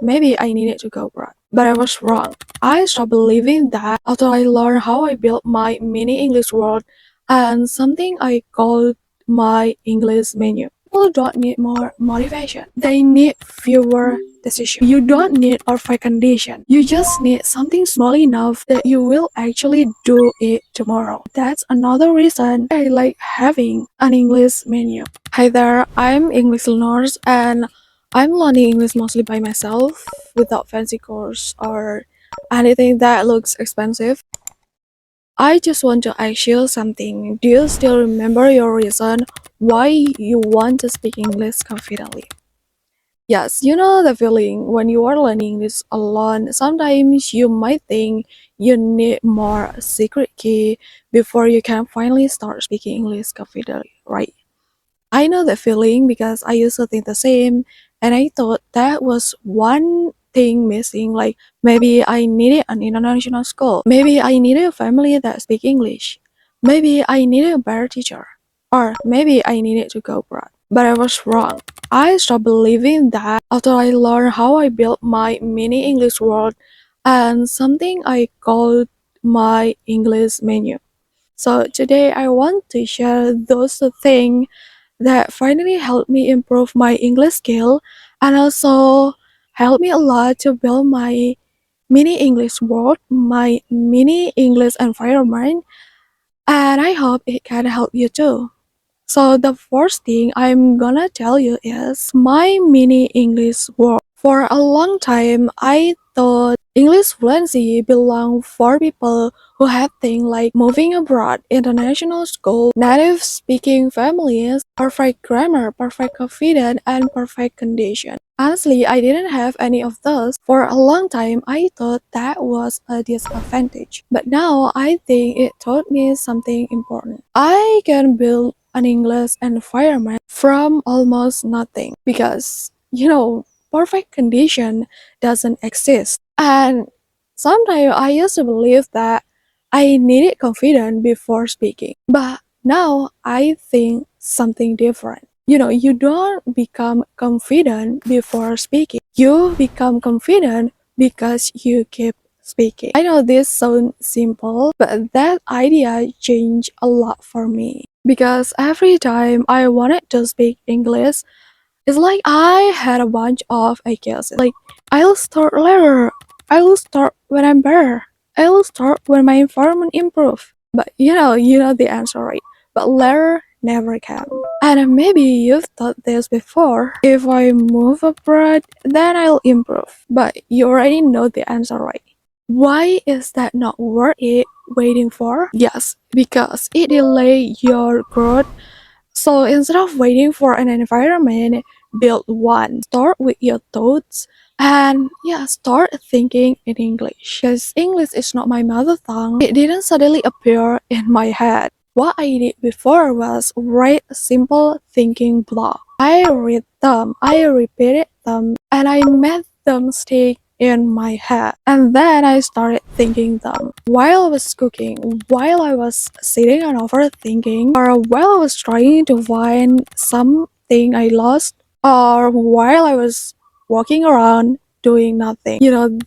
maybe I needed to go abroad. But I was wrong. I stopped believing that after I learned how I built my mini English world and something I called my English menu. People don't need more motivation. They need fewer decisions. You don't need perfect condition. You just need something small enough that you will actually do it tomorrow. That's another reason I like having an English menu. Hi there, I'm English learners and I'm learning English mostly by myself without fancy course or anything that looks expensive. I just want to ask you something. Do you still remember your reason why you want to speak English confidently? Yes, you know the feeling when you are learning this alone. Sometimes you might think you need more secret key before you can finally start speaking English confidently, right? I know that feeling because I used to think the same, and I thought that was one thing missing. Like maybe I needed an international school, maybe I needed a family that speak English, maybe I needed a better teacher, or maybe I needed to go abroad. But I was wrong. I stopped believing that after I learned how I built my mini English world and something I called my English menu. So today I want to share those things that finally helped me improve my English skill and also helped me a lot to build my mini English world, my mini English environment, and I hope it can help you too. So the first thing I'm gonna tell you is my mini English world. For a long time, I thought English fluency belonged for people who had things like moving abroad, international school, native speaking families, perfect grammar, perfect confidence, and perfect condition. Honestly, I didn't have any of those. For a long time, I thought that was a disadvantage. But now I think it taught me something important. I can build an English environment from almost nothing because, perfect condition doesn't exist. And sometimes I used to believe that I needed confidence before speaking. But now I think something different. You don't become confident before speaking. You become confident because you keep speaking. I know this sounds simple, but that idea changed a lot for me. Because every time I wanted to speak English, it's like I had a bunch of ideas. Like, I'll start later. I'll start when I'm better. I'll start when my environment improve. But you know the answer, right? But later never came. And maybe you've thought this before. If I move abroad, then I'll improve. But you already know the answer, right? Why is that not worth it waiting for? Yes, because it delay your growth. So instead of waiting for an environment, build one. Start with your thoughts and start thinking in English. Because English is not my mother tongue. It didn't suddenly appear in my head. What I did before was write a simple thinking block. I read them, I repeated them, and I made them stick in my head. And then I started thinking them while I was cooking, while I was sitting and overthinking, or while I was trying to find something I lost, or while I was walking around doing nothing.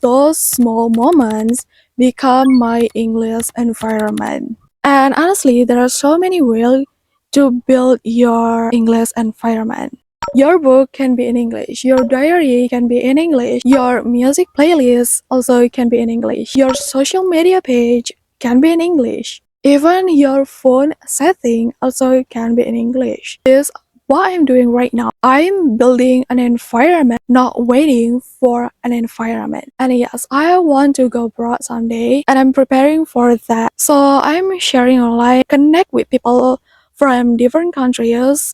Those small moments become my English environment. And honestly, there are so many ways to build your English environment. Your book can be in English, your diary can be in English, your music playlist also can be in English, your social media page can be in English, even your phone setting also can be in English. This is what I'm doing right now. I'm building an environment, not waiting for an environment. And yes, I want to go abroad someday and I'm preparing for that. So I'm sharing online, connect with people from different countries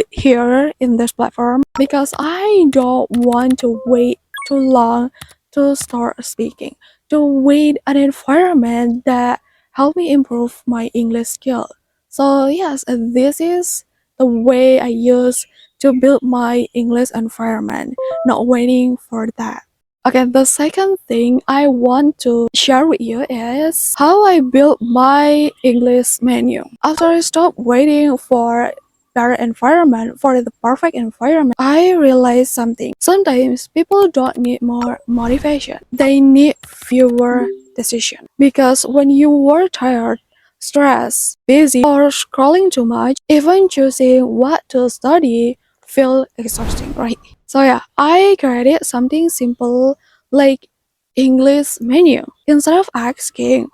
here in this platform because I don't want to wait too long to start speaking, to wait an environment that help me improve my English skill. So yes, this is the way I use to build my English environment, not waiting for that. Okay, the second thing I want to share with you is how I built my English menu. After I stopped waiting for better environment, for the perfect environment, I realized something. Sometimes people don't need more motivation. They need fewer decisions. Because when you were tired, stressed, busy, or scrolling too much, even choosing what to study feel exhausting, right? So yeah, I created something simple like English menu. Instead of asking,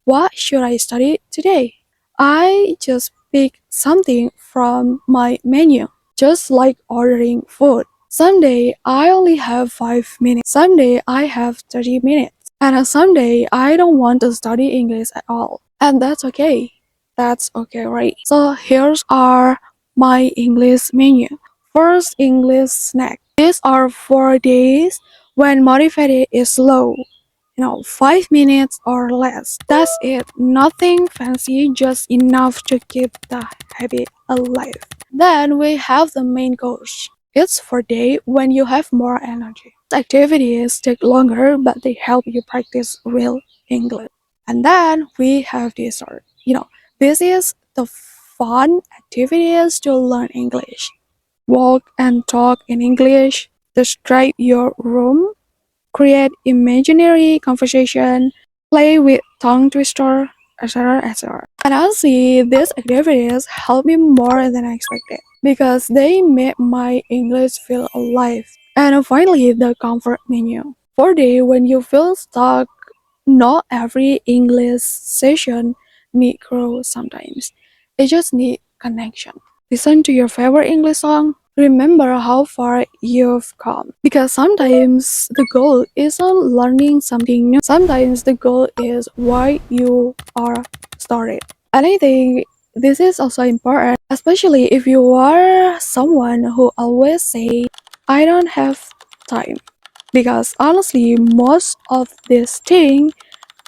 what should I study today? I just pick something from my menu, just like ordering food. Someday I only have 5 minutes. Someday I have 30 minutes. And on someday I don't want to study English at all. And that's okay. That's okay, right? So here's are my English menu. First, English snack. These are 4 days when motivated is low. 5 minutes or less. That's it. Nothing fancy, just enough to keep the habit alive. Then we have the main course. It's for day when you have more energy. Activities take longer, but they help you practice real English. And then we have dessert. This is the fun activities to learn English. Walk and talk in English. Describe your room, create imaginary conversation, play with tongue twister, etc. etc. And honestly, these activities helped me more than I expected because they made my English feel alive. And finally, the comfort menu. For day when you feel stuck, not every English session need growth sometimes. It just need connection. Listen to your favorite English song. Remember how far you've come. Because sometimes the goal isn't learning something new. Sometimes the goal is why you are started. And I think this is also important, especially if you are someone who always say, I don't have time. Because honestly, most of these things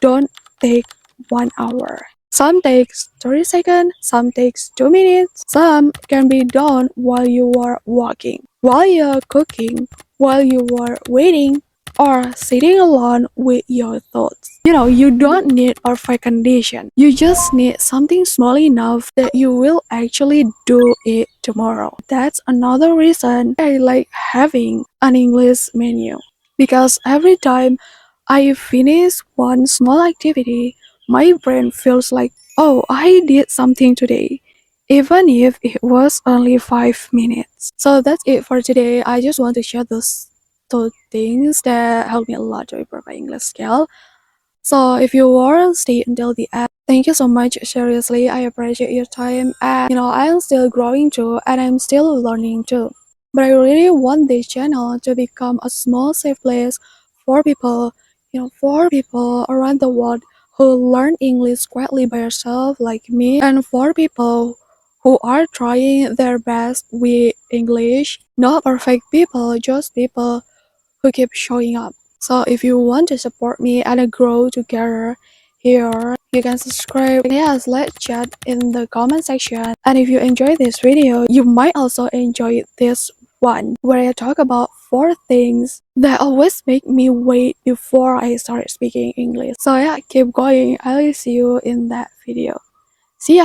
don't take 1 hour. Some takes 30 seconds, some takes 2 minutes, some can be done while you are walking, while you're cooking, while you are waiting, or sitting alone with your thoughts. You don't need perfect condition. You just need something small enough that you will actually do it tomorrow. That's another reason I like having an English menu. Because every time I finish one small activity, my brain feels like, oh, I did something today, even if it was only 5 minutes. So that's it for today. I just want to share those two things that helped me a lot to improve my English skill. So if you were stay until the end, thank you so much. Seriously, I appreciate your time. And I'm still growing too, and I'm still learning too. But I really want this channel to become a small safe place for people, for people around the world who learn English quietly by yourself like me, and for people who are trying their best with English. Not perfect people, just people who keep showing up. So if you want to support me and grow together here, you can subscribe. Yes, let's chat in the comment section. And if you enjoy this video, you might also enjoy this one where I talk about 4 things that always make me wait before I start speaking English. So yeah, keep going. I'll see you in that video. See ya.